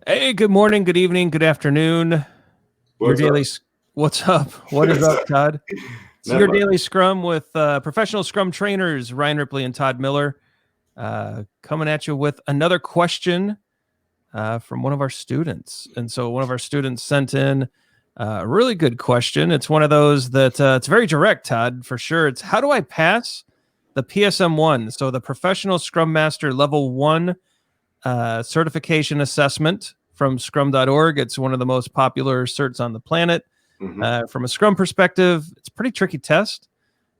Hey, good morning, good evening, good afternoon. What's up? What's up? What is up, Todd? It's Not your much. daily Scrum with professional Scrum trainers Ryan Ripley and Todd Miller, coming at you with another question from one of our students. And so one of our students sent in a really good question. It's one of those that it's very direct, Todd, for sure. It's how do I pass the PSM I? So the Professional Scrum Master Level 1 certification assessment from scrum.org. It's one of the most popular certs on the planet. From a Scrum perspective, it's a pretty tricky test.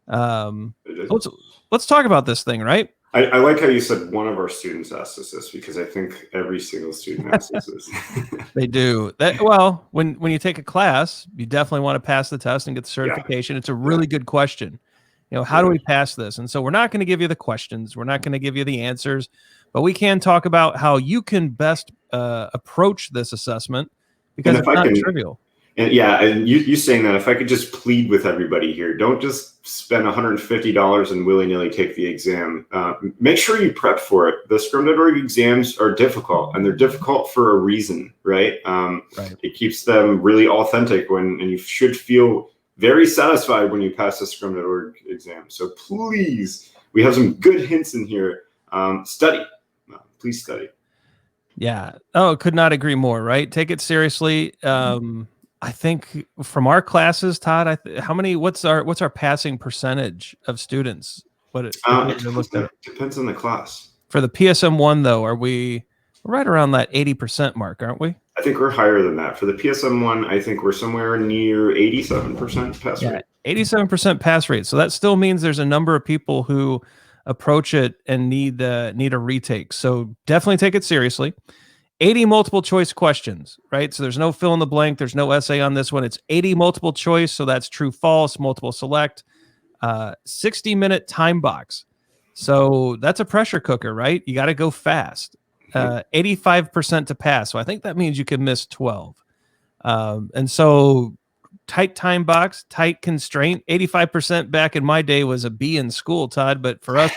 Let's talk about this thing, right? I like how you said one of our students asked us this, because I think every single student asks us this. They do. Well, when you take a class, you definitely want to pass the test and get the certification. It's a really good question. How do we pass this? And so we're not going to give you the questions. We're not going to give you the answers, but we can talk about how you can best approach this assessment, because it's not trivial. And you saying that, if I could just plead with everybody here, don't just spend $150 and willy-nilly take the exam. Make sure you prep for it. The Scrum.org exams are difficult, and they're difficult for a reason, right? It keeps them really authentic, and you should feel very satisfied when you pass the Scrum.org exam. So please, we have some good hints in here. Study. Please study. Yeah. Oh, could not agree more, right? Take it seriously. I think from our classes, Todd, what's our passing percentage of students? It depends on the class. For the PSM I, though, we're right around that 80% mark, aren't we? I think we're higher than that. For the PSM I, I think we're somewhere near 87% pass rate. 87% pass rate. So that still means there's a number of people who approach it and need a retake. So definitely take it seriously. 80 multiple choice questions, right? So there's no fill in the blank. There's no essay on this one. It's 80 multiple choice. So that's true, false, multiple select, 60-minute time box. So that's a pressure cooker, right? You got to go fast. 85% to pass. So I think that means you can miss 12. And so tight time box, tight constraint. 85% back in my day was a B in school, Todd, but for us,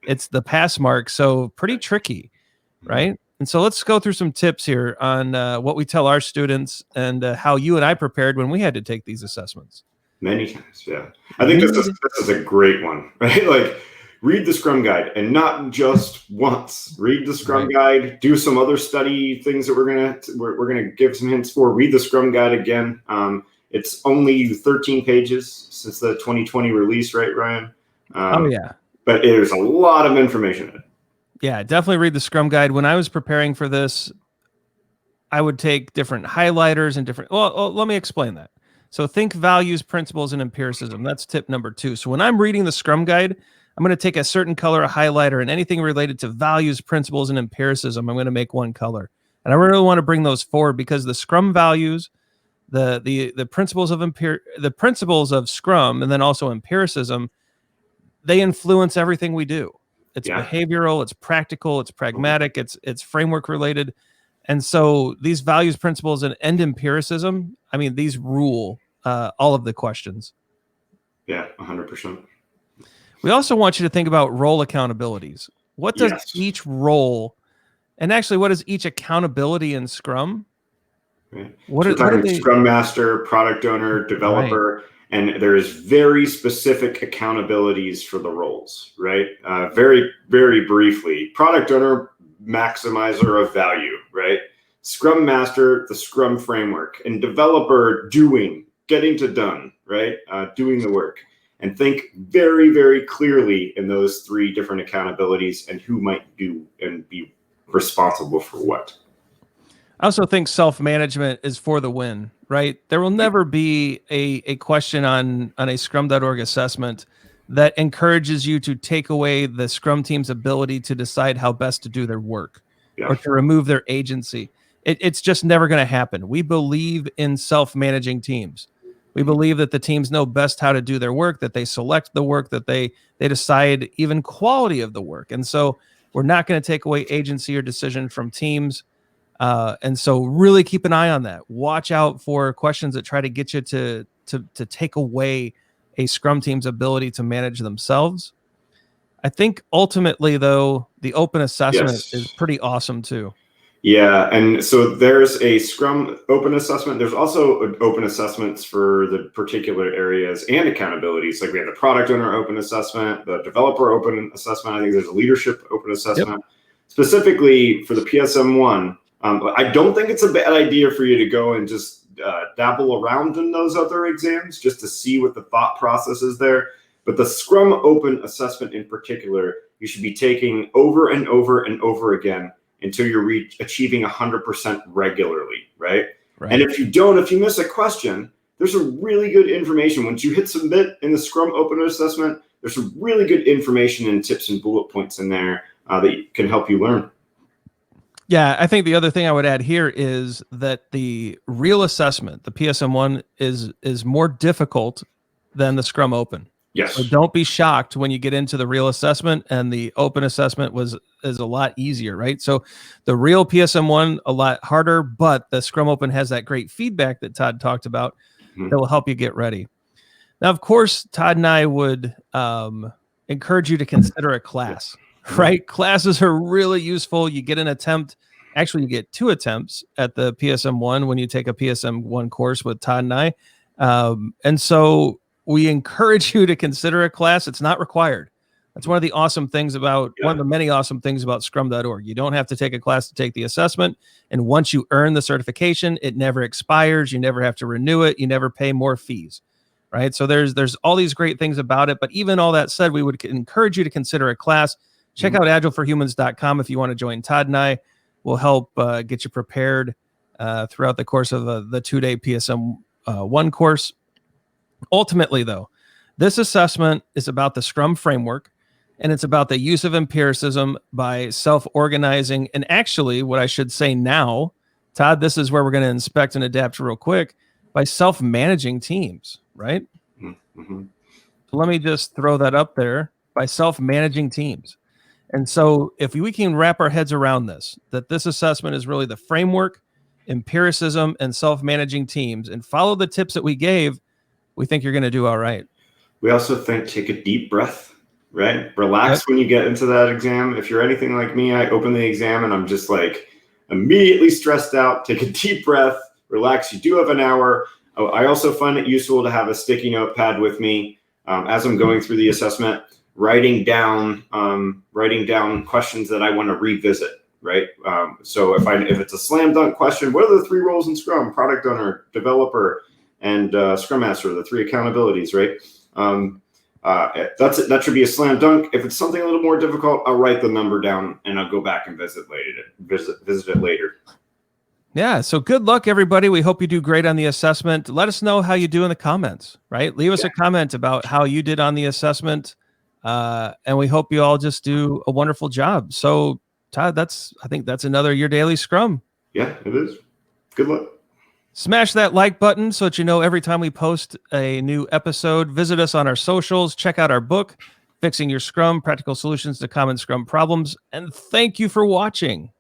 it's the pass mark. So pretty tricky, right? And so let's go through some tips here on what we tell our students and how you and I prepared when we had to take these assessments. Many times, yeah. I think this is a great one, right? Like, read the Scrum Guide, and not just once. Read the Scrum Guide. Do some other study things that we're gonna give some hints for. Read the Scrum Guide again. It's only 13 pages since the 2020 release, right, Ryan? But there's a lot of information in it. Yeah, definitely read the Scrum Guide. When I was preparing for this, I would take different highlighters and different... Well, let me explain that. So think values, principles, and empiricism. That's tip number 2. So when I'm reading the Scrum Guide, I'm going to take a certain color of highlighter, and anything related to values, principles, and empiricism, I'm going to make one color. And I really want to bring those forward, because the Scrum values, the principles of Scrum, and then also empiricism, they influence everything we do. It's behavioral, it's practical, it's pragmatic, it's framework related. And so these values, principles, and empiricism, I mean, these rule all of the questions. Yeah, 100%. We also want you to think about role accountabilities. What does each role, and actually what is each accountability in Scrum? What are they? Scrum Master, Product Owner, Developer. And there is very specific accountabilities for the roles, right? Very, very briefly, Product Owner, maximizer of value, right? Scrum Master, the Scrum Framework, and Developer, getting to done, right? Doing the work. And think very, very clearly in those 3 different accountabilities and who might do and be responsible for what. I also think self-management is for the win, right? There will never be a question on a Scrum.org assessment that encourages you to take away the Scrum team's ability to decide how best to do their work or to remove their agency. It's just never going to happen. We believe in self-managing teams. We believe that the teams know best how to do their work, that they select the work, that they decide even quality of the work. And so we're not going to take away agency or decision from teams. And so really keep an eye on that. Watch out for questions that try to get you to take away a Scrum team's ability to manage themselves. I think ultimately, though, the open assessment is pretty awesome too. Yeah, and so there's a Scrum Open assessment. There's also open assessments for the particular areas and accountabilities. Like we have the product owner open assessment, the developer open assessment. I think there's a leadership open assessment. Yep. Specifically for the PSM I, I don't think it's a bad idea for you to go and just dabble around in those other exams just to see what the thought process is there. But the Scrum Open assessment in particular, you should be taking over and over and over again until you're achieving 100% regularly, right? And if you miss a question, there's some really good information. Once you hit submit in the Scrum Open assessment, there's some really good information and tips and bullet points in there that can help you learn. Yeah, I think the other thing I would add here is that the real assessment, the PSM is more difficult than the Scrum Open. Yes. So don't be shocked when you get into the real assessment, and the open assessment is a lot easier, right? So the real PSM a lot harder, but the Scrum Open has that great feedback that Todd talked about that will help you get ready. Now, of course, Todd and I would encourage you to consider a class, right? Classes are really useful. You get an attempt. Actually, you get 2 attempts at the PSM when you take a PSM course with Todd and I. And so we encourage you to consider a class. It's not required. That's one of the awesome things about one of the many awesome things about scrum.org. You don't have to take a class to take the assessment. And once you earn the certification, it never expires. You never have to renew it. You never pay more fees, right? So there's all these great things about it. But even all that said, we would encourage you to consider a class. Check out agileforhumans.com if you want to join Todd and I. We'll help get you prepared throughout the course of the 2-day PSM 1 course. Ultimately, though, this assessment is about the Scrum Framework, and it's about the use of empiricism by self-organizing. And actually, what I should say now, Todd, this is where we're going to inspect and adapt real quick, by self-managing teams, right? So let me just throw that up there, by self-managing teams. And so if we can wrap our heads around this, that this assessment is really the framework, empiricism, and self-managing teams, and follow the tips that we gave, we think you're going to do all right. We also think take a deep breath, right? Relax when you get into that exam. If you're anything like me, I open the exam and I'm just like immediately stressed out. Take a deep breath, relax. You do have an hour. I also find it useful to have a sticky notepad with me as I'm going through the assessment, writing down questions that I want to revisit, right? So if it's a slam dunk question, what are the 3 roles in Scrum? Product owner, developer, and Scrum Master, the 3 accountabilities, right? That should be a slam dunk. If it's something a little more difficult, I'll write the number down and I'll go back and visit it later. Yeah, so good luck, everybody. We hope you do great on the assessment. Let us know how you do in the comments, right? Leave us a comment about how you did on the assessment, and we hope you all just do a wonderful job. So, Todd, I think that's another Your Daily Scrum. Yeah, it is. Good luck. Smash that like button so that you know every time we post a new episode. Visit us on our socials. Check out our book, Fixing Your Scrum, Practical Solutions to Common Scrum Problems. And thank you for watching.